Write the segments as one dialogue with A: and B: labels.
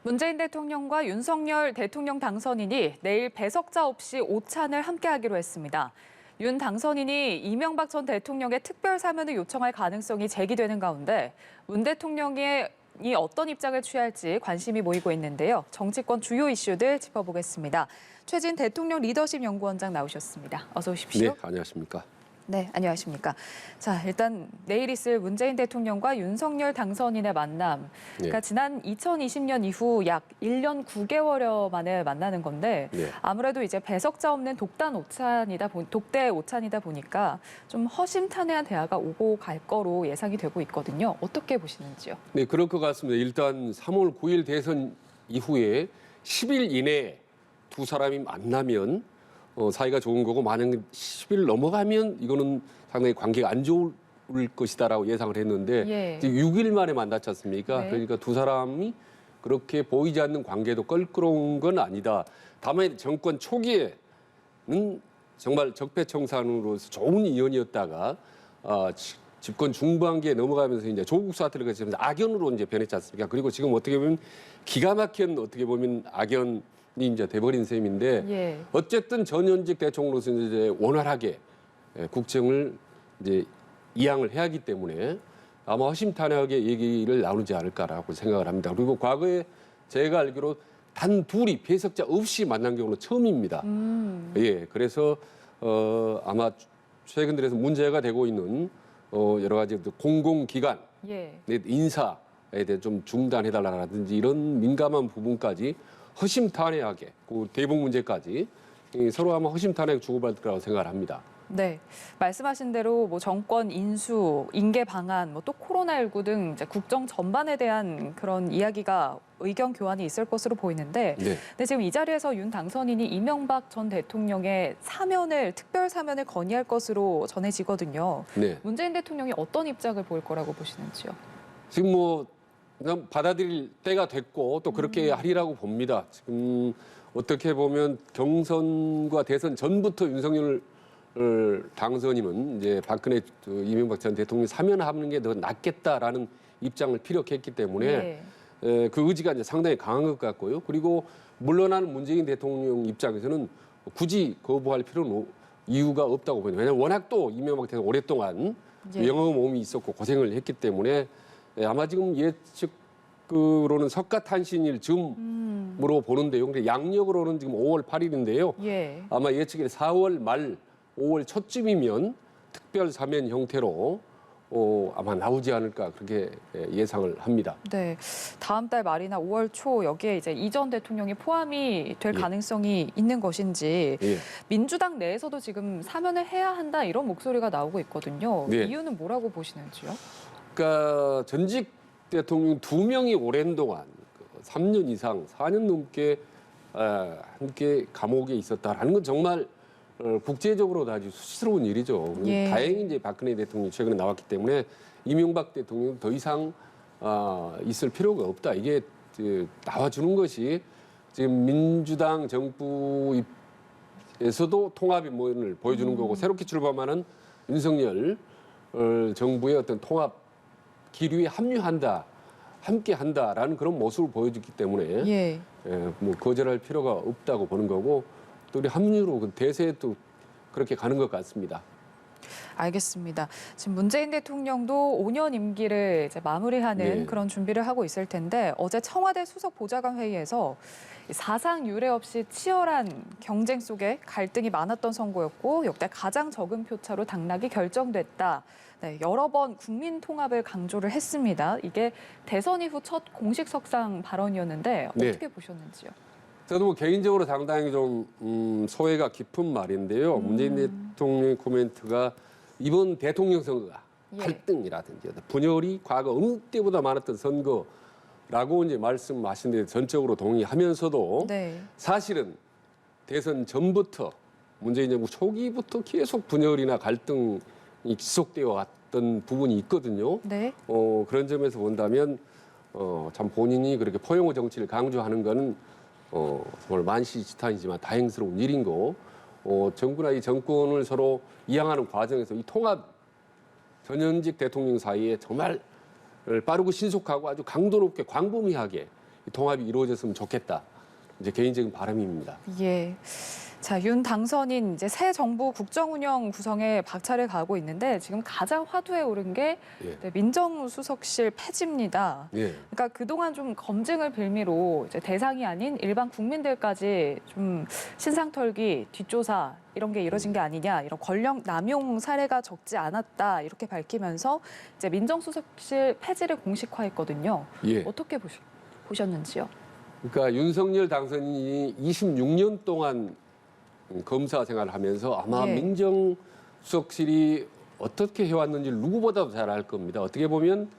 A: 문재인 대통령과 윤석열 대통령 당선인이 내일 배석자 없이 오찬을 함께하기로 했습니다. 윤 당선인이 이명박 전 대통령의 특별 사면을 요청할 가능성이 제기되는 가운데 문 대통령이 어떤 입장을 취할지 관심이 모이고 있는데요. 정치권 주요 이슈들 짚어보겠습니다. 최진 대통령 리더십 연구원장 나오셨습니다. 어서 오십시오.
B: 네, 안녕하십니까.
A: 네, 안녕하십니까. 자, 일단 내일 있을 문재인 대통령과 윤석열 당선인의 만남. 그러니까 지난 2020년 이후 약 1년 9개월여 만에 만나는 건데 아무래도 이제 배석자 없는 독대 오찬이다 보니까 좀 허심탄회한 대화가 오고 갈 거로 예상이 되고 있거든요. 어떻게 보시는지요?
B: 네, 그럴 것 같습니다. 일단 3월 9일 대선 이후에 10일 이내에 두 사람이 만나면 사이가 좋은 거고, 만약 10일 넘어가면 이거는 상당히 관계가 안 좋을 것이다라고 예상을 했는데 6일 만에 만났지 않습니까?
A: 네.
B: 그러니까 두 사람이 그렇게 보이지 않는 관계도 껄끄러운 건 아니다. 다만 정권 초기에는 정말 적폐청산으로서 좋은 인연이었다가 집권 중반기에 넘어가면서 이제 조국 사태를 거치면서 악연으로 이제 변했지 않습니까? 그리고 지금 어떻게 보면 기가 막힌 악연이 이제 돼버린 셈인데 어쨌든 전현직 대통령으로서 이제 원활하게 국정을 이제 이양을 해야 하기 때문에 아마 허심탄회하게 얘기를 나누지 않을까라고 생각을 합니다. 그리고 과거에 제가 알기로 단 둘이 배석자 없이 만난 경우는 처음입니다. 그래서 아마 최근 들어서 문제가 되고 있는 여러 가지 공공기관 인사에 대해 좀 중단해달라든지 이런 민감한 부분까지 허심탄회하게, 그 대북 문제까지 서로 아마 허심탄회하게 주고받을 거라고 생각을 합니다.
A: 네, 말씀하신 대로 뭐 정권 인수, 인계 방안, 뭐 또 코로나19 등 이제 국정 전반에 대한 그런 이야기가 의견 교환이 있을 것으로 보이는데, 근데 지금 이 자리에서 윤 당선인이 이명박 전 대통령의 특별 사면을 건의할 것으로 전해지거든요. 문재인 대통령이 어떤 입장을 보일 거라고 보시는지요?
B: 지금 그냥 받아들일 때가 됐고 또 그렇게 하리라고 봅니다. 지금 어떻게 보면 경선과 대선 전부터 윤석열 당선인은 이제 박근혜 이명박 전 대통령 사면하는 게 더 낫겠다라는 입장을 피력했기 때문에 그 의지가 이제 상당히 강한 것 같고요. 그리고 물러나는 문재인 대통령 입장에서는 굳이 거부할 필요는 이유가 없다고 봅니다. 왜냐하면 워낙 또 이명박 대통령 오랫동안 영어 몸이 있었고 고생을 했기 때문에 아마 지금 예측으로는 석가탄신일 즈음으로 보는데요. 근데 양력으로는 지금 5월 8일인데요. 아마 예측이 4월 말 5월 초쯤이면 특별 사면 형태로 아마 나오지 않을까 그렇게 예상을 합니다.
A: 네, 다음 달 말이나 5월 초 여기에 이제 이 전 대통령이 포함이 될 가능성이 있는 것인지 민주당 내에서도 지금 사면을 해야 한다 이런 목소리가 나오고 있거든요. 이유는 뭐라고 보시는지요?
B: 그러니까 전직 대통령 2명이 오랜 동안 3년 이상 4년 넘게 함께 감옥에 있었다라는 건 정말 국제적으로도 아주 수치스러운 일이죠. 다행히 이제 박근혜 대통령이 최근에 나왔기 때문에 이명박 대통령 더 이상 있을 필요가 없다. 이게 나와주는 것이 지금 민주당 정부에서도 통합의 면을 보여주는 거고 새롭게 출범하는 윤석열 정부의 어떤 통합 기류에 함께한다라는 그런 모습을 보여주기 때문에 뭐 거절할 필요가 없다고 보는 거고 또 우리 합류로 그 대세도 그렇게 가는 것 같습니다.
A: 알겠습니다. 지금 문재인 대통령도 5년 임기를 이제 마무리하는 그런 준비를 하고 있을 텐데 어제 청와대 수석 보좌관 회의에서 사상 유례 없이 치열한 경쟁 속에 갈등이 많았던 선거였고 역대 가장 적은 표차로 당락이 결정됐다. 여러 번 국민 통합을 강조를 했습니다. 이게 대선 이후 첫 공식 석상 발언이었는데 어떻게 보셨는지요?
B: 저도 개인적으로 상당히 좀 소외가 깊은 말인데요. 문재인 대통령의 코멘트가 이번 대통령 선거가 갈등이라든지 분열이 과거 어느 때보다 많았던 선거라고 이제 말씀하신 데 전적으로 동의하면서도 사실은 대선 전부터 문재인 정부 초기부터 계속 분열이나 갈등이 지속되어 왔던 부분이 있거든요. 그런 점에서 본다면 참 본인이 그렇게 포용의 정치를 강조하는 거는 정말 만시지탄이지만 다행스러운 일인 거. 정부나 이 정권을 서로 이양하는 과정에서 이 통합 전현직 대통령 사이에 정말 빠르고 신속하고 아주 강도 높게 광범위하게 통합이 이루어졌으면 좋겠다. 이제 개인적인 바람입니다.
A: 예. 자, 윤 당선인 이제 새 정부 국정운영 구성에 박차를 가하고 있는데 지금 가장 화두에 오른 게
B: 예.
A: 네, 민정수석실 폐지입니다.
B: 예.
A: 그러니까 그동안 좀 검증을 빌미로 이제 대상이 아닌 일반 국민들까지 좀 신상털기, 뒷조사 이런 게 이뤄진 게 아니냐, 이런 권력 남용 사례가 적지 않았다 이렇게 밝히면서 이제 민정수석실 폐지를 공식화했거든요.
B: 예.
A: 어떻게 보셨는지요?
B: 그러니까 윤석열 당선인이 26년 동안 검사 생활을 하면서 아마
A: 예.
B: 민정수석실이 어떻게 해왔는지 누구보다도 잘 알 겁니다. 어떻게 보면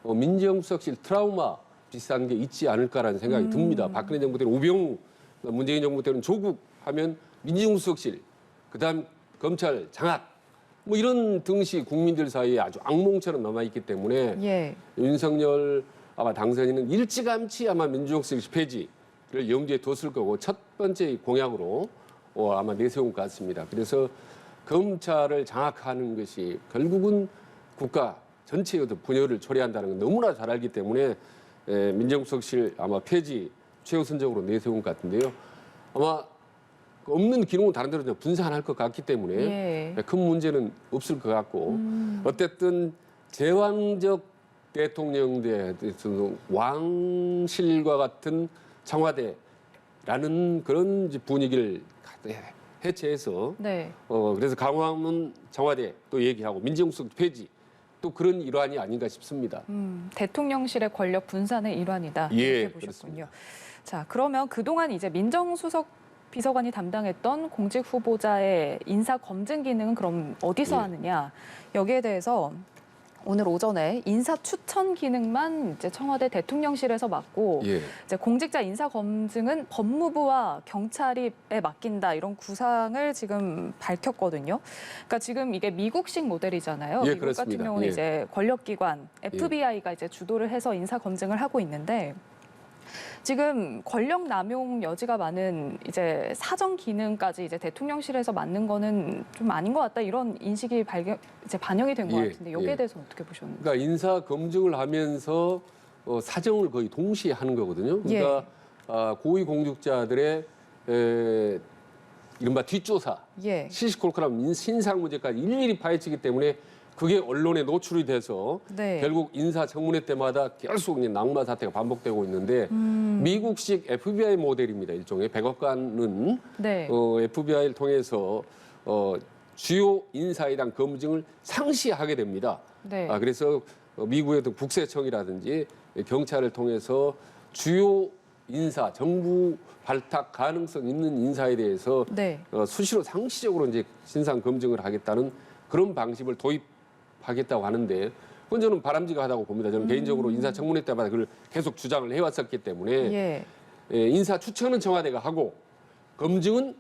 B: 민정수석실 트라우마 비슷한 게 있지 않을까라는 생각이 듭니다. 박근혜 정부 때는 우병우, 문재인 정부 때는 조국 하면 민정수석실, 그다음 검찰 장악, 뭐 이런 등시 국민들 사이에 아주 악몽처럼 남아있기 때문에
A: 예.
B: 윤석열 아마 당선인은 일찌감치 아마 민정수석실 폐지를 염두에 뒀을 거고 첫 번째 공약으로 아마 내세운 것 같습니다. 그래서 검찰을 장악하는 것이 결국은 국가 전체의 어떤 분열을 초래한다는 건 너무나 잘 알기 때문에 민정수석실 아마 폐지 최우선적으로 내세운 것 같은데요. 아마 없는 기능은 다른 데로 분산할 것 같기 때문에
A: 예.
B: 큰 문제는 없을 것 같고 어쨌든 제왕적 대통령대 왕실과 같은 청와대라는 그런 분위기를 해체해서
A: 네.
B: 그래서 강화문 청와대 또 얘기하고 민정수석 폐지 또 그런 일환이 아닌가 싶습니다.
A: 대통령실의 권력 분산의 일환이다.
B: 예,
A: 이렇게 보셨군요. 자, 그러면 그동안 이제 민정수석 비서관이 담당했던 공직 후보자의 인사 검증 기능은 그럼 어디서
B: 예.
A: 하느냐? 여기에 대해서 오늘 오전에 인사 추천 기능만 이제 청와대 대통령실에서 맡고
B: 예.
A: 이제 공직자 인사 검증은 법무부와 경찰에 맡긴다 이런 구상을 지금 밝혔거든요. 그러니까 지금 이게 미국식 모델이잖아요.
B: 예,
A: 미국
B: 그렇습니다.
A: 같은 경우는
B: 예.
A: 이제 권력기관 FBI가 이제 주도를 해서 인사 검증을 하고 있는데 지금 권력 남용 여지가 많은 이제 사정 기능까지 이제 대통령실에서 맡는 거는 좀 아닌 것 같다 이런 인식이 이제 반영이 된 것
B: 예,
A: 같은데 여기에
B: 예.
A: 대해서는 어떻게 보셨는지?
B: 그러니까 인사 검증을 하면서 사정을 거의 동시에 하는 거거든요. 그러니까 고위 공직자들의 이른바 뒷조사,
A: 예.
B: 시시콜콜한 신상 문제까지 일일이 파헤치기 때문에 그게 언론에 노출이 돼서
A: 네.
B: 결국 인사청문회 때마다 계속 낙마 사태가 반복되고 있는데 미국식 FBI 모델입니다. 일종의 백악관은
A: 네.
B: FBI를 통해서 주요 인사에 대한 검증을 상시하게 됩니다.
A: 네.
B: 그래서 미국의 국세청이라든지 경찰을 통해서 주요 인사, 정부 발탁 가능성 있는 인사에 대해서
A: 네.
B: 수시로 상시적으로 이제 신상 검증을 하겠다는 그런 방식을 도입하겠다고 하는데 그건 저는 바람직하다고 봅니다. 저는 개인적으로 인사청문회 때마다 그걸 계속 주장을 해왔었기 때문에
A: 예.
B: 인사 추천은 청와대가 하고 검증은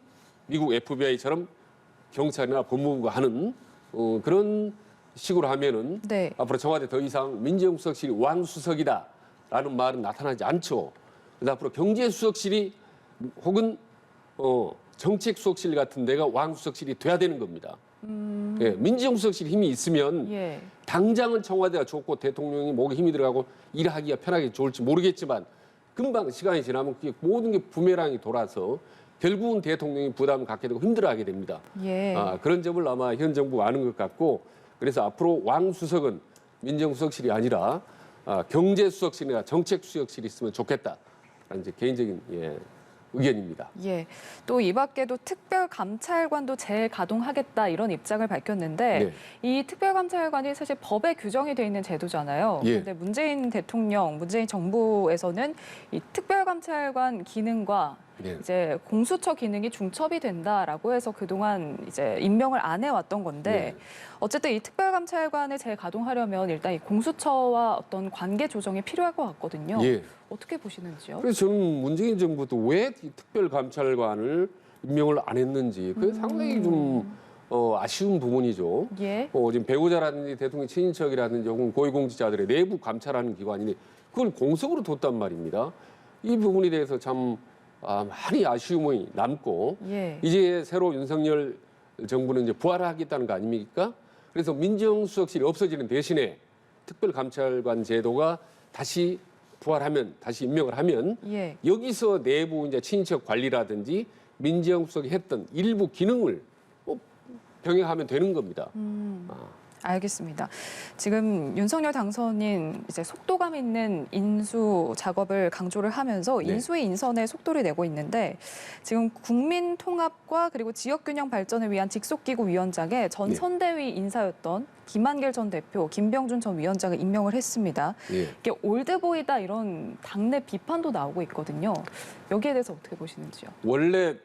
B: 미국 FBI처럼 경찰이나 법무부가 하는 그런 식으로 하면은
A: 네.
B: 앞으로 청와대 더 이상 민정수석실이 왕수석이다라는 말은 나타나지 않죠. 그래서 앞으로 경제수석실이 혹은 정책수석실 같은 데가 왕수석실이 돼야 되는 겁니다. 예, 민정수석실 힘이 있으면
A: 예.
B: 당장은 청와대가 좋고 대통령이 목에 힘이 들어가고 일하기가 편하게 좋을지 모르겠지만 금방 시간이 지나면 그게 모든 게 부메랑이 돌아서 결국은 대통령이 부담을 갖게 되고 힘들어하게 됩니다.
A: 예.
B: 그런 점을 아마 현 정부가 아는 것 같고 그래서 앞으로 왕수석은 민정수석실이 아니라 경제수석실이나 정책수석실이 있으면 좋겠다라는 이제 개인적인 의견입니다.
A: 예. 또 이 밖에도 특별감찰관도 재가동하겠다 이런 입장을 밝혔는데
B: 네.
A: 이 특별감찰관이 사실 법에 규정이 돼 있는 제도잖아요.
B: 예.
A: 그런데 문재인 대통령, 문재인 정부에서는 이 특별감찰관 기능과
B: 네.
A: 이제 공수처 기능이 중첩이 된다라고 해서 그동안 이제 임명을 안 해왔던 건데
B: 네.
A: 어쨌든 이 특별감찰관을 재가동하려면 일단 이 공수처와 어떤 관계 조정이 필요할 것 같거든요.
B: 예.
A: 어떻게 보시는지요?
B: 그래서 저는 문재인 정부도 왜 이 특별감찰관을 임명을 안 했는지 그게 상당히 좀 아쉬운 부분이죠.
A: 예.
B: 지금 배우자라든지 대통령 친인척이라든지 혹은 고위공직자들의 내부 감찰하는 기관인데 그걸 공석으로 뒀단 말입니다. 이 부분에 대해서 참 많이 아쉬움이 남고
A: 예.
B: 이제 새로 윤석열 정부는 이제 부활하겠다는 거 아닙니까? 그래서 민정수석실이 없어지는 대신에 특별감찰관 제도가 다시 부활하면 다시 임명을 하면
A: 예.
B: 여기서 내부 이제 친인척 관리라든지 민정수석이 했던 일부 기능을 병행하면 되는 겁니다.
A: 알겠습니다. 지금 윤석열 당선인 이제 속도감 있는 인수 작업을 강조를 하면서
B: 네.
A: 인수위 인선에 속도를 내고 있는데 지금 국민 통합과 그리고 지역 균형 발전을 위한 직속기구 위원장에 전
B: 네.
A: 선대위 인사였던 김한길 전 대표, 김병준 전 위원장을 임명을 했습니다.
B: 예.
A: 이게 올드보이다 이런 당내 비판도 나오고 있거든요. 여기에 대해서 어떻게 보시는지요?
B: 원래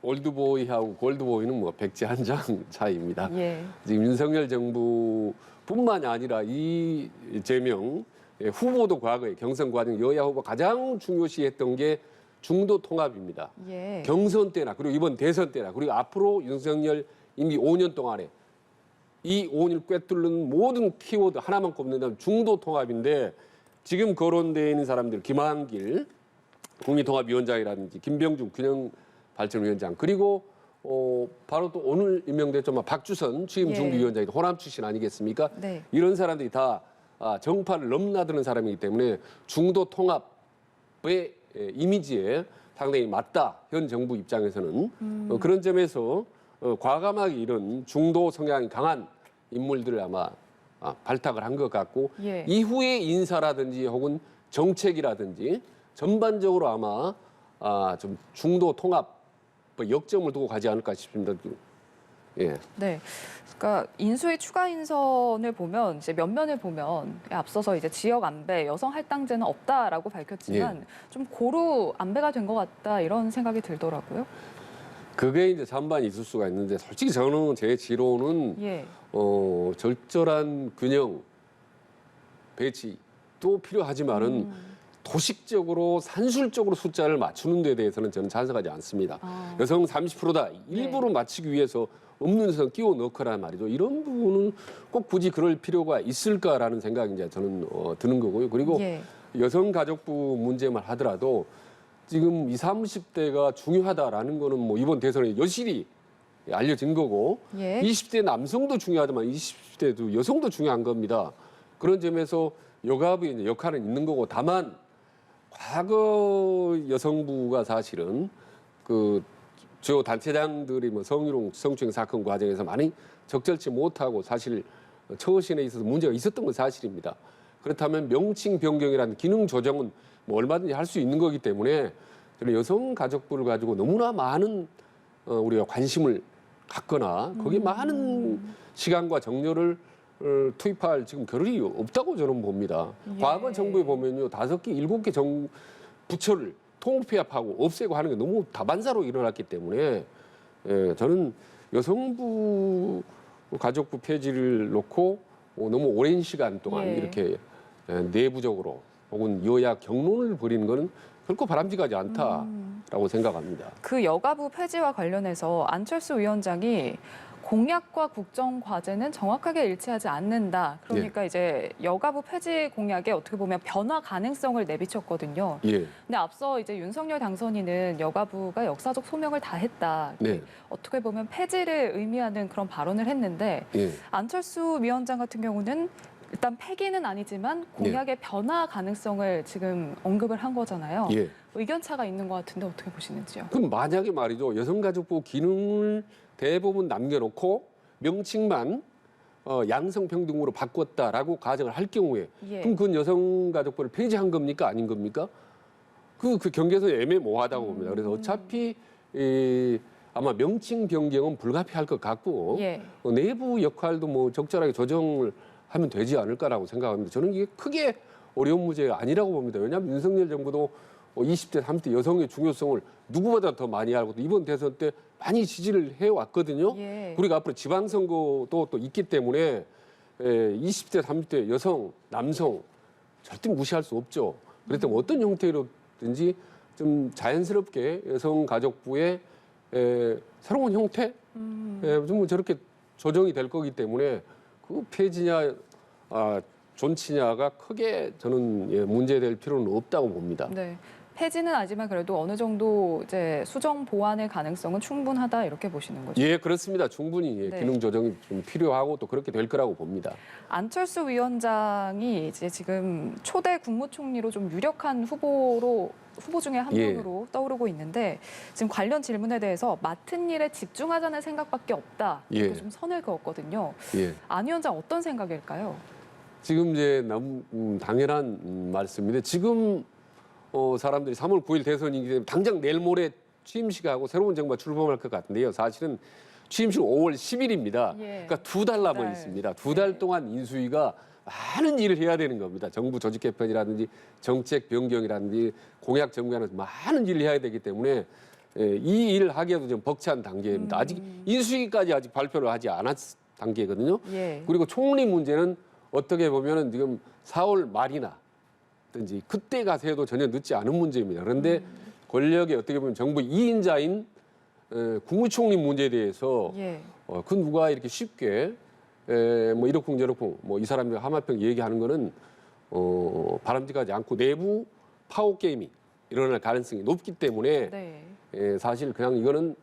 B: 올드보이하고 골드보이는 뭐 백지 한 장 차이입니다.
A: 예.
B: 지금 윤석열 정부뿐만이 아니라 이재명 후보도 과거에 경선 과정 여야 후보 가장 중요시했던 게 중도 통합입니다.
A: 예.
B: 경선 때나 그리고 이번 대선 때나 그리고 앞으로 윤석열 임기 5년 동안에 이 5년을 꿰뚫는 모든 키워드 하나만 꼽는다면 중도 통합인데 지금 거론되어 있는 사람들 김한길 국민통합위원장이라든지 김병준 균형발전위원장 그리고 바로 또 오늘 임명됐죠 박주선 취임준비위원장이 호남 출신 아니겠습니까?
A: 네.
B: 이런 사람들이 다 정파를 넘나드는 사람이기 때문에 중도 통합의 이미지에 상당히 맞다. 현 정부 입장에서는 그런 점에서 과감하게 이런 중도 성향이 강한 인물들을 아마 발탁을 한 것 같고
A: 예.
B: 이후의 인사라든지 혹은 정책이라든지 전반적으로 아마 좀 중도 통합 역점을 두고 가지 않을까 싶습니다. 예.
A: 네. 그러니까 인수위 추가 인선을 보면 이제 면면을 보면 앞서서 이제 지역 안배, 여성 할당제는 없다라고 밝혔지만 좀 고루 안배가 된 것 같다 이런 생각이 들더라고요.
B: 그게 이제 잔반이 있을 수가 있는데 솔직히 저는 제 지로는
A: 예.
B: 절절한 균형 배치도 필요하지만은 도식적으로 산술적으로 숫자를 맞추는 데 대해서는 저는 찬성하지 않습니다. 여성 30%다 일부러 맞추기 위해서 없는 여성 끼워 넣거란 말이죠. 이런 부분은 꼭 굳이 그럴 필요가 있을까라는 생각이 이제 저는 드는 거고요. 그리고
A: 예.
B: 여성가족부 문제만 하더라도 지금 20, 30대가 중요하다라는 거는 뭐 이번 대선에 여실히 알려진 거고
A: 예.
B: 20대 남성도 중요하지만 20대도 여성도 중요한 겁니다. 그런 점에서 여가부의 이제 역할은 있는 거고 다만 과거 여성부가 사실은 그 주요 단체장들이 뭐 성희롱, 성추행 사건 과정에서 많이 적절치 못하고 사실 처신에 있어서 문제가 있었던 건 사실입니다. 그렇다면 명칭 변경이라는 기능 조정은 뭐 얼마든지 할 수 있는 거기 때문에 저는 여성가족부를 가지고 너무나 많은 우리가 관심을 갖거나 거기에 많은 시간과 정열을 투입할 지금 겨를이 없다고 저는 봅니다.
A: 예.
B: 과거 정부에 보면요 5개, 7개 부처를 통폐합하고 없애고 하는 게 너무 다반사로 일어났기 때문에 저는 여성부 가족부 폐지를 놓고 너무 오랜 시간 동안
A: 예.
B: 이렇게 내부적으로 혹은 여야 경론을 벌이는 것은 결코 바람직하지 않다라고 생각합니다.
A: 그 여가부 폐지와 관련해서 안철수 위원장이 공약과 국정 과제는 정확하게 일치하지 않는다. 그러니까 이제 여가부 폐지 공약에 어떻게 보면 변화 가능성을 내비쳤거든요.
B: 예.
A: 근데 앞서 이제 윤석열 당선인은 여가부가 역사적 소명을 다했다.
B: 네.
A: 어떻게 보면 폐지를 의미하는 그런 발언을 했는데
B: 예.
A: 안철수 위원장 같은 경우는 일단 폐기는 아니지만 공약의 변화 가능성을 지금 언급을 한 거잖아요.
B: 예.
A: 의견 차가 있는 것 같은데 어떻게 보시는지요?
B: 그럼 만약에 말이죠 여성가족부 기능을 대부분 남겨놓고 명칭만 양성평등으로 바꿨다라고 가정을 할 경우에
A: 예.
B: 그럼 그건 여성가족부를 폐지한 겁니까 아닌 겁니까? 그 경계에서 애매모호하다고 봅니다. 그래서 어차피 아마 명칭 변경은 불가피할 것 같고
A: 예.
B: 내부 역할도 뭐 적절하게 조정을 하면 되지 않을까라고 생각합니다. 저는 이게 크게 어려운 문제가 아니라고 봅니다. 왜냐하면 윤석열 정부도 20대, 30대 여성의 중요성을 누구보다 더 많이 알고 또 이번 대선 때 많이 지지를 해왔거든요.
A: 예.
B: 그리고 앞으로 지방선거도 또 있기 때문에 20대, 30대 여성, 남성 절대 무시할 수 없죠. 그렇다면 어떤 형태로든지 좀 자연스럽게 여성가족부의 새로운 형태, 좀 저렇게 조정이 될 거기 때문에 그 폐지냐 존치냐가 크게 저는 문제될 필요는 없다고 봅니다.
A: 네. 폐지는 아니지만 그래도 어느 정도 이제 수정 보완의 가능성은 충분하다 이렇게 보시는 거죠.
B: 예, 그렇습니다. 충분히
A: 네.
B: 기능 조정이 좀 필요하고 또 그렇게 될 거라고 봅니다.
A: 안철수 위원장이 이제 지금 초대 국무총리로 좀 유력한 후보 중에 한
B: 예.
A: 명으로 떠오르고 있는데 지금 관련 질문에 대해서 맡은 일에 집중하자는 생각밖에 없다 이렇게
B: 예.
A: 좀 선을 그었거든요.
B: 예.
A: 안 위원장 어떤 생각일까요?
B: 지금 이제 너무 당연한 말씀인데 지금 사람들이 3월 9일 대선이기 때문에 당장 내일 모레 취임식하고 새로운 정부가 출범할 것 같은데요. 사실은 취임식 5월 10일입니다.
A: 예.
B: 그러니까 2달 남아
A: 달.
B: 있습니다. 2달 동안 인수위가 많은 일을 해야 되는 겁니다. 정부 조직 개편이라든지 정책 변경이라든지 공약 정부하면서 많은 일을 해야 되기 때문에 이 일을 하기에도 좀 벅찬 단계입니다. 아직 인수위까지 아직 발표를 하지 않았 단계거든요.
A: 예.
B: 그리고 총리 문제는 어떻게 보면은 지금 4월 말이나 든지 그때 가서 해도 전혀 늦지 않은 문제입니다. 그런데 권력이 어떻게 보면 정부 2인자인 국무총리 문제에 대해서
A: 예.
B: 그 누가 이렇게 쉽게 뭐 이러쿵 저러쿵 뭐 이 사람들 하마평 얘기하는 거는 바람직하지 않고 내부 파워 게임이 일어날 가능성이 높기 때문에
A: 네.
B: 사실 그냥 이거는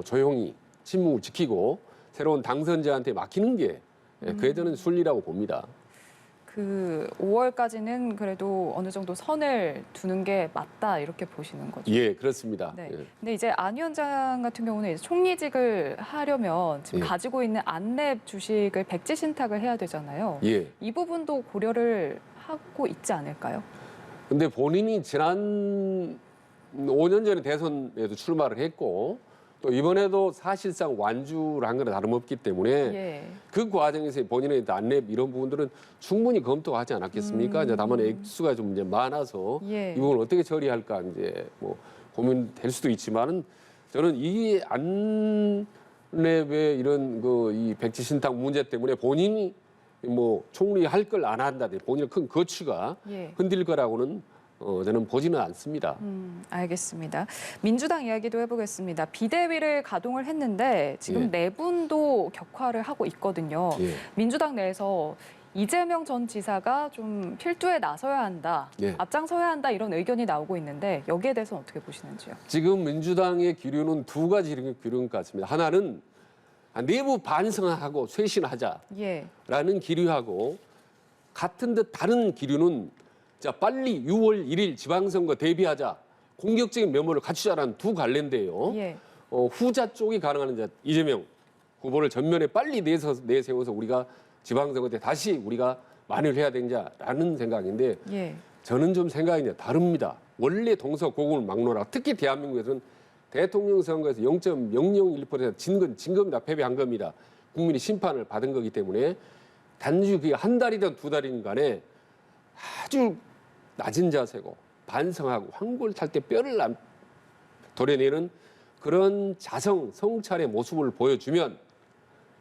B: 조용히 침묵을 지키고 새로운 당선자한테 맡기는 게 그에 저는 순리라고 봅니다.
A: 그 5월까지는 그래도 어느 정도 선을 두는 게 맞다 이렇게 보시는 거죠.
B: 예, 그렇습니다.
A: 네.
B: 예.
A: 근데 이제 안 위원장 같은 경우는 이제 총리직을 하려면 지금
B: 예.
A: 가지고 있는 안랩 주식을 백지 신탁을 해야 되잖아요.
B: 예.
A: 이 부분도 고려를 하고 있지 않을까요?
B: 근데 본인이 지난 5년 전에 대선에도 출마를 했고 또 이번에도 사실상 완주를 한 거나 다름없기 때문에
A: 예.
B: 그 과정에서 본인의 안랩 이런 부분들은 충분히 검토하지 않았겠습니까? 이제 다만 액수가 좀 이제 많아서
A: 예.
B: 이 부분을 어떻게 처리할까 이제 뭐 고민될 수도 있지만은 저는 이 안랩의 이런 이 백지 신탁 문제 때문에 본인이 뭐 총리 할 걸 안 한다든지 본인의 큰 거취가
A: 예.
B: 흔들릴 거라고는 저는 보지는 않습니다.
A: 알겠습니다. 민주당 이야기도 해보겠습니다. 비대위를 가동을 했는데 지금
B: 예.
A: 네 분도 격화를 하고 있거든요.
B: 예.
A: 민주당 내에서 이재명 전 지사가 좀 필두에 나서야 한다,
B: 예.
A: 앞장서야 한다 이런 의견이 나오고 있는데 여기에 대해서는 어떻게 보시는지요?
B: 지금 민주당의 기류는 두 가지 기류인 것 같습니다. 하나는 내부 반성하고 쇄신하자라는
A: 예.
B: 기류하고 같은 듯 다른 기류는 자 빨리 6월 1일 지방선거 대비하자, 공격적인 면모를 갖추자라는 두 갈래인데요.
A: 예.
B: 후자 쪽이 가능한 이제 이재명 후보를 전면에 빨리 내세워서 우리가 지방선거 때 다시 우리가 만회를 해야 되냐라는 생각인데
A: 예.
B: 저는 좀 생각이 다릅니다. 원래 동서고금을 막론하고 특히 대한민국에서는 대통령 선거에서 0.001% 진 겁니다. 패배한 겁니다. 국민이 심판을 받은 거기 때문에 단지 그게 한 달이든 두 달이든 간에 아주 낮은 자세고 반성하고 황골 탈 때 뼈를 도려내는 그런 자성, 성찰의 모습을 보여주면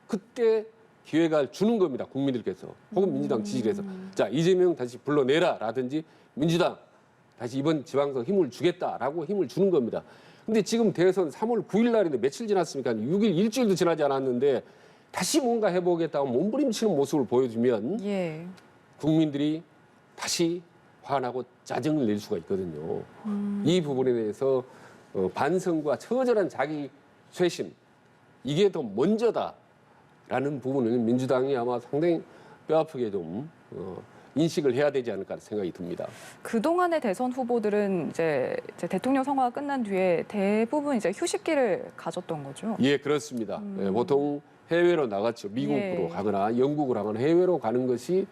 B: 그때 기회가 주는 겁니다. 국민들께서 혹은 민주당 지지를 해서 자 이재명 다시 불러내라라든지 민주당 다시 이번 지방선거 힘을 주겠다라고 힘을 주는 겁니다. 근데 지금 대선 3월 9일 날인데 며칠 지났습니까? 6일 일주일도 지나지 않았는데 다시 뭔가 해보겠다고 몸부림치는 모습을 보여주면
A: 예.
B: 국민들이 다시 화나고 짜증을 낼 수가 있거든요. 이 부분에 대해서 반성과 처절한 자기 쇄신 이게 더 먼저다라는 부분은 민주당이 아마 상당히 뼈아프게 좀 인식을 해야 되지 않을까 생각이 듭니다.
A: 그동안의 대선 후보들은 이제 대통령 선거가 끝난 뒤에 대부분 이제 휴식기를 가졌던 거죠.
B: 예, 그렇습니다. 예, 보통 해외로 나갔죠. 미국으로
A: 예.
B: 가거나 영국으로 가거나 해외로 가는 것이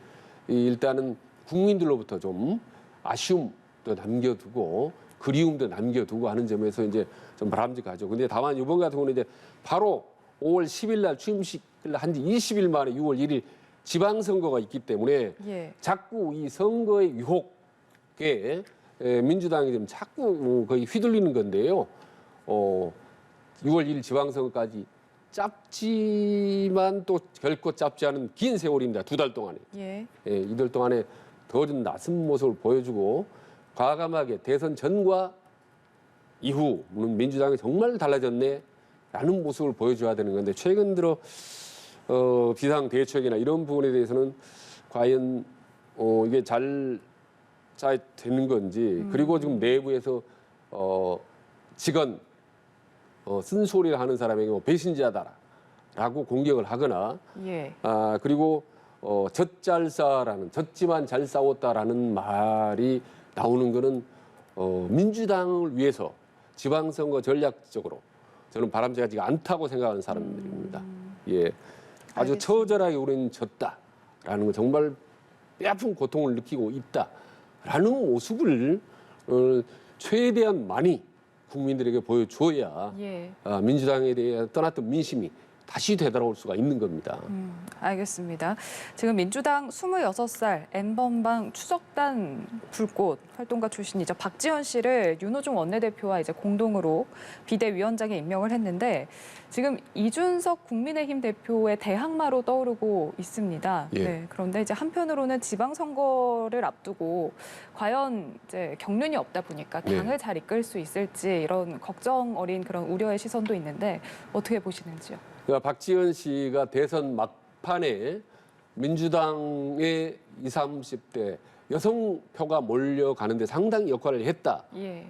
B: 일단은 국민들로부터 좀 아쉬움도 남겨두고 그리움도 남겨두고 하는 점에서 이제 좀 바람직하죠. 근데 다만 이번 같은 경우는 이제 바로 5월 10일 날 취임식을 한 지 20일 만에 6월 1일 지방선거가 있기 때문에
A: 예.
B: 자꾸 이 선거의 유혹에 민주당이 좀 자꾸 거의 휘둘리는 건데요. 6월 1일 지방선거까지 짧지만 또 결코 짧지 않은 긴 세월입니다. 2달 동안에.
A: 예.
B: 이달 동안에 더 좀 낯선 모습을 보여주고 과감하게 대선 전과 이후는 민주당이 정말 달라졌네라는 모습을 보여줘야 되는 건데 최근 들어 비상대책이나 이런 부분에 대해서는 과연 이게 잘 잘 되는 건지 그리고 지금 내부에서 직원 쓴소리를 하는 사람에게 뭐 배신자다라고 공격을 하거나
A: 예.
B: 그리고 젖잘싸라는 졌지만 잘 싸웠다라는 말이 나오는 거는 민주당을 위해서 지방선거 전략적으로 저는 바람직하지 않다고 생각하는 사람들입니다. 예, 아주
A: 알겠습니다.
B: 처절하게 우리는 졌다라는 거 정말 뼈아픈 고통을 느끼고 있다라는 모습을 최대한 많이 국민들에게 보여줘야
A: 예.
B: 민주당에 대해 떠났던 민심이 다시 되돌아올 수가 있는 겁니다.
A: 알겠습니다. 지금 민주당 26살 N번방 추적단 불꽃 활동가 출신이죠. 박지원 씨를 윤호중 원내대표와 이제 공동으로 비대위원장에 임명을 했는데 지금 이준석 국민의힘 대표의 대항마로 떠오르고 있습니다.
B: 예.
A: 네, 그런데 이제 한편으로는 지방선거를 앞두고 과연 이제 경륜이 없다 보니까 당을 잘 이끌 수 있을지 이런 걱정 어린 그런 우려의 시선도 있는데 어떻게 보시는지요?
B: 그러니까 박지원 씨가 대선 막판에 민주당의 20, 30대 여성표가 몰려가는데 상당히 역할을 했다.
A: 예.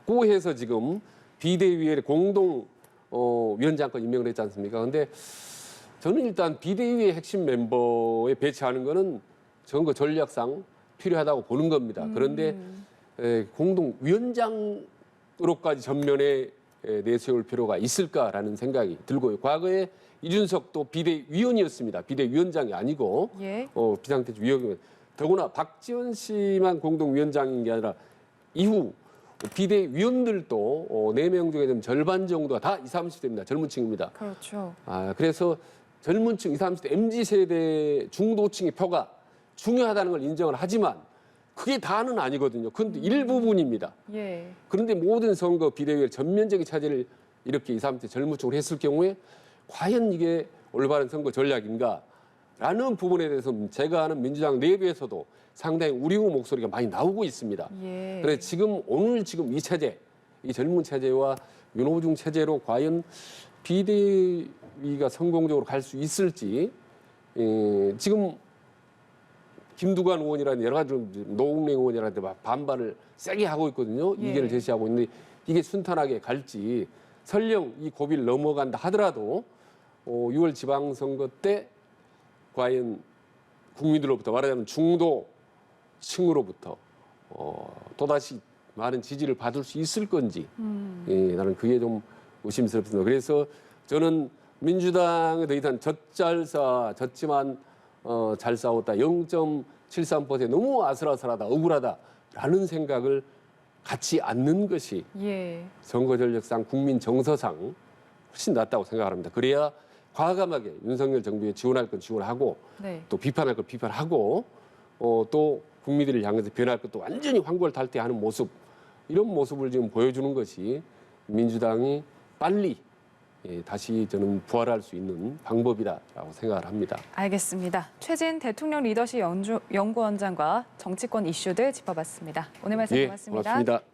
B: 고 해서 지금 비대위의 공동 위원장권 임명을 했지 않습니까? 그런데 저는 일단 비대위의 핵심 멤버에 배치하는 거는 선거 전략상 필요하다고 보는 겁니다. 그런데 공동 위원장으로까지 전면에 내세울 필요가 있을까라는 생각이 들고요. 과거에 이준석도 비대위원이었습니다. 비대위원장이 아니고
A: 예.
B: 비상대책 위원회. 더구나 박지원 씨만 공동위원장인 게 아니라 이후 비대위원들도 4명 중에 좀 절반 정도가 다 20, 30대입니다. 젊은 층입니다.
A: 그렇죠.
B: 그래서 젊은 층, 20, 30대 MZ세대 중도층의 표가 중요하다는 걸 인정을 하지만 그게 다는 아니거든요. 그건 일부분입니다.
A: 예.
B: 그런데 모든 선거 비대위의 전면적인 차지를 이렇게 20, 30대 젊은 층으로 했을 경우에 과연 이게 올바른 선거 전략인가라는 부분에 대해서 제가 아는 민주당 내부에서도 상당히 우려 목소리가 많이 나오고 있습니다.
A: 예.
B: 그래서 지금 이 체제, 이 젊은 체제와 윤호중 체제로 과연 비대위가 성공적으로 갈 수 있을지 지금 김두관 의원이라든지 여러 가지 노웅래 의원이라든지 반발을 세게 하고 있거든요.
A: 예.
B: 이견을 제시하고 있는데 이게 순탄하게 갈지 설령 이 고비를 넘어간다 하더라도 6월 지방선거 때 과연 국민들로부터 말하자면 중도층으로부터 또다시 많은 지지를 받을 수 있을 건지 나는 그게 좀 의심스럽습니다. 그래서 저는 민주당에 더 이상 졌지만 잘 싸웠다. 0.73% 너무 아슬아슬하다, 억울하다라는 생각을 갖지 않는 것이
A: 예.
B: 선거 전략상 국민 정서상 훨씬 낫다고 생각합니다. 그래야 과감하게 윤석열 정부에 지원할 건 지원하고
A: 네.
B: 또 비판할 건 비판하고 또 국민들을 향해서 변할 것도 완전히 환골탈태하는 모습 이런 모습을 지금 보여주는 것이 민주당이 빨리 다시 저는 부활할 수 있는 방법이다라고 생각을 합니다.
A: 알겠습니다. 최진 대통령 리더십 연구원장과 정치권 이슈들 짚어봤습니다. 오늘 말씀 고맙습니다.
B: 고맙습니다.